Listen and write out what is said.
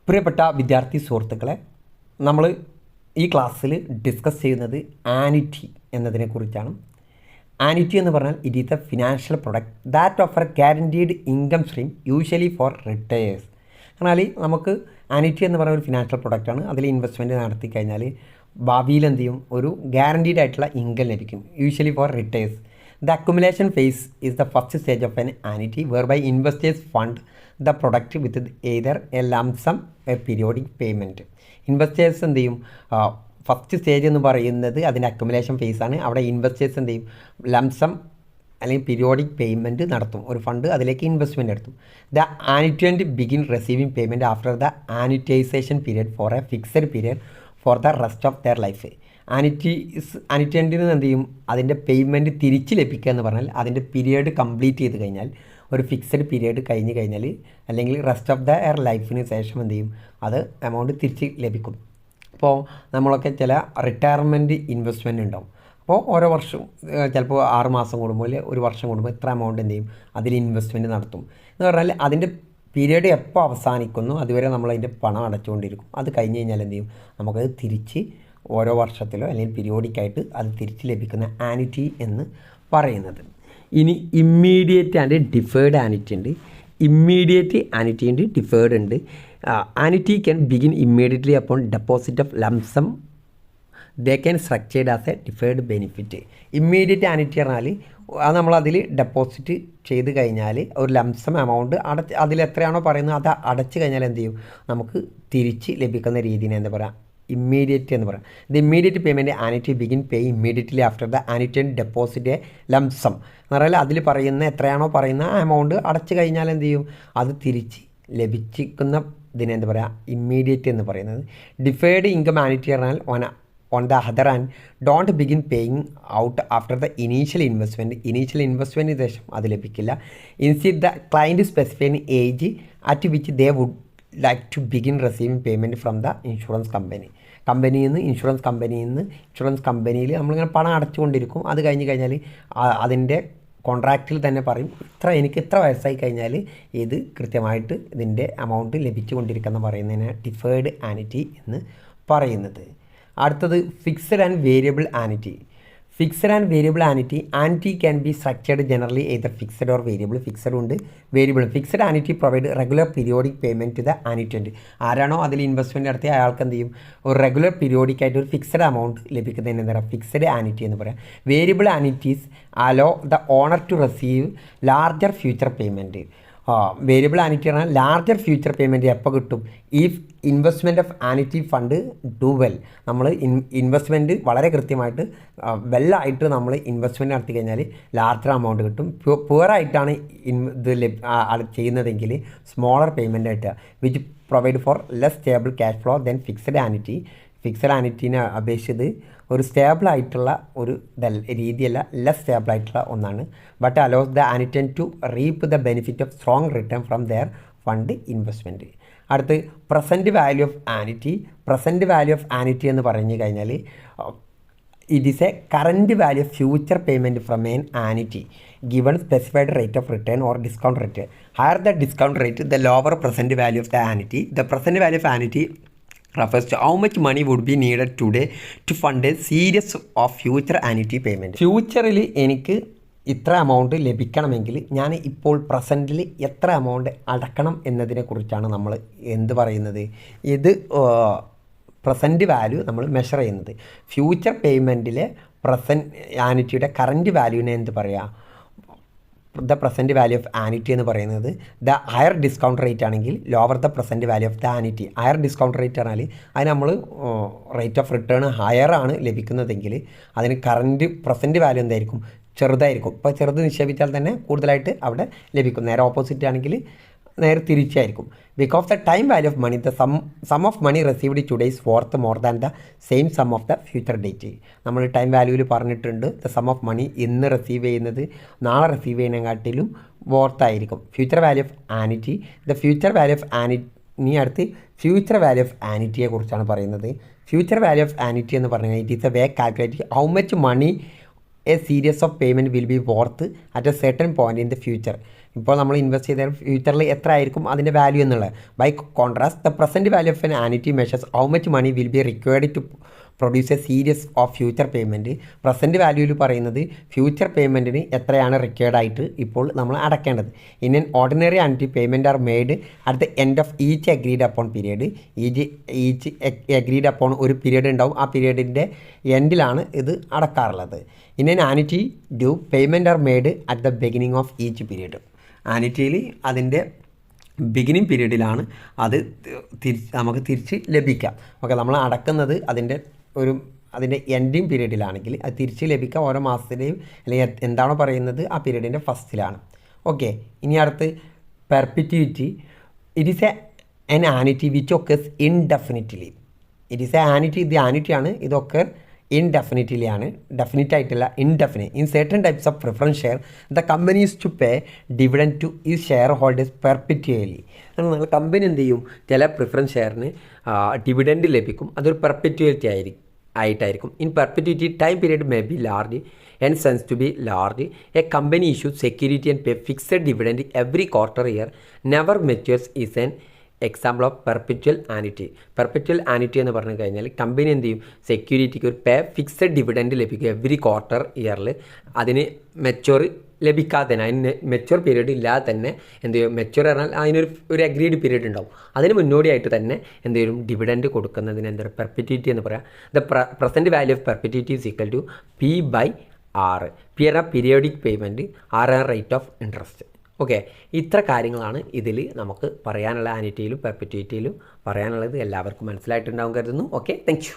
പ്രിയപ്പെട്ട വിദ്യാർത്ഥി സുഹൃത്തുക്കളെ, നമ്മൾ ഈ ക്ലാസ്സിൽ ഡിസ്കസ് ചെയ്യുന്നത് ആനുറ്റി എന്നതിനെക്കുറിച്ചാണ്. ആനുറ്റി എന്ന് പറഞ്ഞാൽ it is a financial product that offer guaranteed income stream usually for retirees. എന്നാൽ നമുക്ക് ആനുറ്റി എന്ന് പറയുന്ന ഒരു ഫിനാൻഷ്യൽ പ്രൊഡക്റ്റാണ്. അതിൽ ഇൻവെസ്റ്റ്മെൻറ്റ് നടത്തി കഴിഞ്ഞാൽ ഭാവിയിൽ എന്ത് ചെയ്യും, ഒരു ഗ്യാരണ്ടീഡ് ആയിട്ടുള്ള ഇൻകം ലഭിക്കും, usually for retirees. The accumulation phase is the first stage of an annuity whereby investors fund the product with either a lump sum or periodic payment. Investors എന്ത് ചെയ്യും, ഫസ്റ്റ് സ്റ്റേജ് എന്ന് പറയുന്നത് അതിൻ്റെ accumulation face ആണ്. അവിടെ investors എന്ത് ചെയ്യും, lump sum അല്ലെങ്കിൽ പീരിയോഡിക് പേയ്മെൻറ്റ് നടത്തും, ഒരു ഫണ്ട് അതിലേക്ക് ഇൻവെസ്റ്റ്മെൻറ്റ് നടത്തും. The annuitant begin receiving payment after the annuitization period for a fixed period for the rest of their life. ആനുറ്റൻറ്റിന് എന്ത് ചെയ്യും, അതിൻ്റെ പേയ്മെൻറ്റ് തിരിച്ച് ലഭിക്കുക എന്ന് പറഞ്ഞാൽ അതിൻ്റെ പീരിയഡ് കംപ്ലീറ്റ് ചെയ്ത് കഴിഞ്ഞാൽ, ഒരു ഫിക്സഡ് പീരിയഡ് കഴിഞ്ഞ് കഴിഞ്ഞാൽ അല്ലെങ്കിൽ റെസ്റ്റ് ഓഫ് ദ എയർ ലൈഫിന് ശേഷം എന്ത് ചെയ്യും, അത് എമൗണ്ട് തിരിച്ച് ലഭിക്കും. അപ്പോൾ നമ്മളൊക്കെ ചില റിട്ടയർമെൻറ്റ് ഇൻവെസ്റ്റ്മെൻറ്റ് ഉണ്ടാവും. അപ്പോൾ ഓരോ വർഷവും ചിലപ്പോൾ 6 മാസം കൂടുമ്പോൾ ഒരു വർഷം കൂടുമ്പോൾ ഇത്ര എമൗണ്ട് എന്ത് ചെയ്യും, അതിൽ ഇൻവെസ്റ്റ്മെൻറ്റ് നടത്തും. എന്ന് പറഞ്ഞാൽ അതിൻ്റെ പീരിയഡ് എപ്പോൾ അവസാനിക്കുന്നു അതുവരെ നമ്മളതിൻ്റെ പണം അടച്ചുകൊണ്ടിരിക്കും. അത് കഴിഞ്ഞ് കഴിഞ്ഞാൽ എന്ത് ചെയ്യും, നമുക്കത് തിരിച്ച് ഓരോ വർഷത്തിലോ അല്ലെങ്കിൽ പീരിയോഡിക്കായിട്ട് അത് തിരിച്ച് ലഭിക്കുന്ന ആനുറ്റി എന്ന് പറയുന്നത്. ഇനി ഇമ്മീഡിയറ്റ് ആൻഡ് ഡിഫേർഡ് ആനുറ്റി ഉണ്ട്. ഇമ്മീഡിയറ്റ് ആനുറ്റി ഉണ്ട്, ഡിഫേർഡ് ഉണ്ട്. Annuity can begin immediately upon deposit of lump sum. They can structured as A deferred benefit. Immediate annuity പറഞ്ഞാൽ അത് നമ്മളതിൽ ഡെപ്പോസിറ്റ് ചെയ്ത് കഴിഞ്ഞാൽ ഒരു ലംസം എമൗണ്ട് അതിലെത്രയാണോ പറയുന്നത് അത് അടച്ചു കഴിഞ്ഞാൽ എന്ത് ചെയ്യും, നമുക്ക് തിരിച്ച് ലഭിക്കുന്ന രീതിനെ എന്താ പറയുക, ഇമ്മീഡിയറ്റ് എന്ന് പറയാം. The immediate payment annuity begin pay immediately after the annuitant deposit lump sum എന്ന് പറഞ്ഞാൽ അതിൽ പറയുന്ന എത്രയാണോ പറയുന്ന ആ എമൗണ്ട് അടച്ചു കഴിഞ്ഞാൽ എന്ത് ചെയ്യും, അത് തിരിച്ച് ലഭിക്കുന്ന ഇതിനെ എന്താ പറയുക, ഇമ്മീഡിയറ്റ് എന്ന് പറയുന്നത്. ഡിഫേർഡ് ഇൻകം ആനുറ്റി പറഞ്ഞാൽ on the other hand don't begin paying out after the initial investment ശേഷം അത് ലഭിക്കില്ല. Instead the client specify age at which they would like to begin receiving payment from the insurance insurance കമ്പനിയിൽ നമ്മളിങ്ങനെ പണം അടച്ചുകൊണ്ടിരിക്കും. അത് കഴിഞ്ഞ് കഴിഞ്ഞാൽ അതിൻ്റെ കോൺട്രാക്റ്റിൽ തന്നെ പറയും എനിക്ക് ഇത്ര വയസ്സായി കഴിഞ്ഞാൽ ഇത് കൃത്യമായിട്ട് ഇതിൻ്റെ എമൗണ്ട് ലഭിച്ചുകൊണ്ടിരിക്കുന്ന പറയുന്നതിന് ഡിഫേർഡ് ആനുറ്റി എന്ന് പറയുന്നത്. അടുത്തത് fixed and variable annuity. Fixed and variable annuity can be structured generally either fixed or variable. Fixed ഉണ്ട്, variable. Fixed annuity provide regular periodic payment to the annuitant. ആരാണോ അതിൽ ഇൻവെസ്റ്റ്മെൻറ്റ് നടത്തിയ അയാൾക്ക് എന്ത് ചെയ്യും, ഒരു റെഗുലർ പീരിയോഡിക്കായിട്ട് ഒരു ഫിക്സഡ് എമൗണ്ട് ലഭിക്കുന്നതിന് എന്താ പറയുക, ഫിക്സഡ് ആനുറ്റി എന്ന് പറയാം. Variable annuities allow the owner to receive larger future payment. Variable annuity പറഞ്ഞാൽ ലാർജർ ഫ്യൂച്ചർ പേയ്മെൻറ്റ് എപ്പോൾ കിട്ടും, if investment of annuity fund do well. നമ്മൾ ഇൻവെസ്റ്റ്മെൻറ്റ് വളരെ കൃത്യമായിട്ട് വെല്ലായിട്ട് നമ്മൾ ഇൻവെസ്റ്റ്മെൻറ്റ് നടത്തി കഴിഞ്ഞാൽ ലാർജർ എമൗണ്ട് കിട്ടും. പുവറായിട്ടാണ് ചെയ്യുന്നതെങ്കിൽ സ്മോളർ പേയ്മെൻ്റ് ആയിട്ട് which provide for less stable cash flow than fixed annuity. Fixed ആനുറ്റീനെ അപേക്ഷിച്ചത് ഒരു സ്റ്റേബിൾ ആയിട്ടുള്ള ഒരു രീതിയല്ല, ലെസ് സ്റ്റേബിൾ ആയിട്ടുള്ള ഒന്നാണ്. But allows the annuitant to reap the benefit of strong return from their fund investment. അടുത്ത് പ്രസൻറ്റ് വാല്യൂ ഓഫ് ആനുറ്റി എന്ന് പറഞ്ഞു കഴിഞ്ഞാൽ it is a current value of future payment from an annuity given specified rate of return or discount rate. Higher the discount rate, the lower present value of the annuity. The present value of annuity refers to how much money would be needed today to fund a series of future annuity payment. ഫ്യൂച്ചറിൽ എനിക്ക് ഇത്ര amount ലഭിക്കണമെങ്കിൽ ഞാൻ ഇപ്പോൾ പ്രസൻറ്റിൽ എത്ര amount അടക്കണം എന്നതിനെക്കുറിച്ചാണ് നമ്മൾ എന്ത് പറയുന്നത്, ഇത് പ്രസൻറ്റ് വാല്യൂ നമ്മൾ മെഷർ ചെയ്യുന്നത്. ഫ്യൂച്ചർ പേയ്മെൻറ്റിലെ ആനുറ്റിയുടെ കറൻറ്റ് വാല്യൂവിനെ എന്ത് പറയുക, the present value of annuity എന്ന് പറയുന്നത്. ദ ഹയർ ഡിസ്കൗണ്ട് റേറ്റ് ആണെങ്കിൽ lower the present value of the annuity. Higher discount rate പറഞ്ഞാൽ അതിന് നമ്മൾ റേറ്റ് ഓഫ് റിട്ടേൺ ഹയർ ആണ് ലഭിക്കുന്നതെങ്കിൽ അതിന് പ്രസൻറ്റ് വാല്യൂ എന്തായിരിക്കും, ചെറുതായിരിക്കും. ഇപ്പോൾ ചെറുത് നിക്ഷേപിച്ചാൽ തന്നെ കൂടുതലായിട്ട് അവിടെ ലഭിക്കും. നേരെ ഓപ്പോസിറ്റ് ആണെങ്കിൽ നേരെ തിരിച്ചായിരിക്കും. Because the time value of money, the sum of money received today is worth more than the same sum of the future date. നമ്മൾ ടൈം വാല്യൂവിൽ പറഞ്ഞിട്ടുണ്ട്, ദ സം ഓഫ് മണി ഇന്ന് റിസീവ് ചെയ്യുന്നത് നാളെ റിസീവ് ചെയ്യുന്നതിനെക്കാട്ടിലും വർത്തായിരിക്കും. Future value of annuity. The future value of annuity. ഇനി അടുത്ത് ഫ്യൂച്ചർ വാല്യൂ ഓഫ് ആനുറ്റിയെ കുറിച്ചാണ് പറയുന്നത്. ഫ്യൂച്ചർ വാല്യൂ ഓഫ് ആനുറ്റി എന്ന് പറഞ്ഞാൽ it is a way calculate how much money a series of payment will be worth at a certain point in the future. ഇപ്പോൾ നമ്മൾ invest ചെയ്താൽ ഫ്യൂച്ചറിൽ എത്ര ആയിരിക്കും അതിൻ്റെ വാല്യൂ എന്നുള്ളത്. By contrast the present value of an annuity measures how much money will be required to produce a series of future payment. Present വാല്യൂവിൽ പറയുന്നത് ഫ്യൂച്ചർ പേയ്മെൻറ്റിന് എത്രയാണ് റിക്വയർഡ് ആയിട്ട് ഇപ്പോൾ നമ്മൾ അടയ്ക്കേണ്ടത്. In an ordinary annuity payment are made at the end of each agreed upon period. Each agreed upon ഒരു period ഉണ്ടാവും, ആ പീരീഡിൻ്റെ എൻഡിലാണ് ഇത് അടക്കാറുള്ളത്. In an annuity due payment are made at the beginning of each period. ആനുറ്റിയിൽ അതിൻ്റെ beginning പീരീഡിലാണ് അത് നമുക്ക് തിരിച്ച് ലഭിക്കാം. ഓക്കെ, നമ്മൾ അടക്കുന്നത് അതിൻ്റെ എൻഡിങ് പീരീഡിലാണെങ്കിൽ അത് തിരിച്ച് ലഭിക്കുക ഓരോ മാസത്തിലെയും അല്ലെങ്കിൽ എന്താണോ പറയുന്നത് ആ പീരീഡിൻ്റെ ഫസ്റ്റിലാണ്. ഓക്കെ, ഇനി അടുത്ത് perpetuity. It is an annuity which occurs indefinitely. It is a annuity, ഇത് ആനുറ്റിയാണ്, ഇതൊക്കെ ഇൻഡെഫിനിറ്റ്ലി ആണ്, ഡെഫിനിറ്റ് ആയിട്ടില്ല, indefinite. In certain types of preference share the company is to pay dividend to ഈ ഷെയർ ഹോൾഡേഴ്സ് പെർപ്പിറ്റ്വലി. നിങ്ങൾ company എന്ത് ചെയ്യും, ചില പ്രിഫറൻസ് ഷെയറിന് ഡിവിഡൻഡ് ലഭിക്കും, അതൊരു പെർപ്പിറ്റ്വാലിറ്റി ആയിട്ടായിരിക്കും. In perpetuity time period may be large and sense to be large. A company issues security and pay fixed dividend every quarter year, never matures is an example of perpetual annuity. Perpetual annuity എന്ന് പറഞ്ഞു കഴിഞ്ഞാൽ company എന്ത് ചെയ്യും, സെക്യൂരിറ്റിക്ക് ഒരു fixed dividend ലഭിക്കും every quarter ഇയറിൽ. അതിന് മെച്യൂർ ലഭിക്കാതെ തന്നെ, അതിന് മെച്യൂർ പീരീഡ് ഇല്ലാതെ തന്നെ എന്ത് ചെയ്യും, മെച്യൂർ പറഞ്ഞാൽ അതിനൊരു അഗ്രീഡ് പീരീഡ് ഉണ്ടാവും, അതിന് മുന്നോടിയായിട്ട് തന്നെ എന്ത് ചെയ്യും, ഡിവിഡൻഡ് കൊടുക്കുന്നതിന് എന്താ പെർപ്പിറ്റ്യൂറ്റി എന്ന് പറയാം. The present value of perpetuity is equal to P/R. P പറഞ്ഞാൽ periodic payment, R rate of interest. Okay, ഇത്ര കാര്യങ്ങളാണ് ഇതിൽ നമുക്ക് പറയാനുള്ള ആനുറ്റിയിലും പെർപ്പിറ്റ്യൂറ്റിയിലും പറയാനുള്ളത്. എല്ലാവർക്കും മനസ്സിലായിട്ടുണ്ടാവും കരുതുന്നു. Okay, thank you.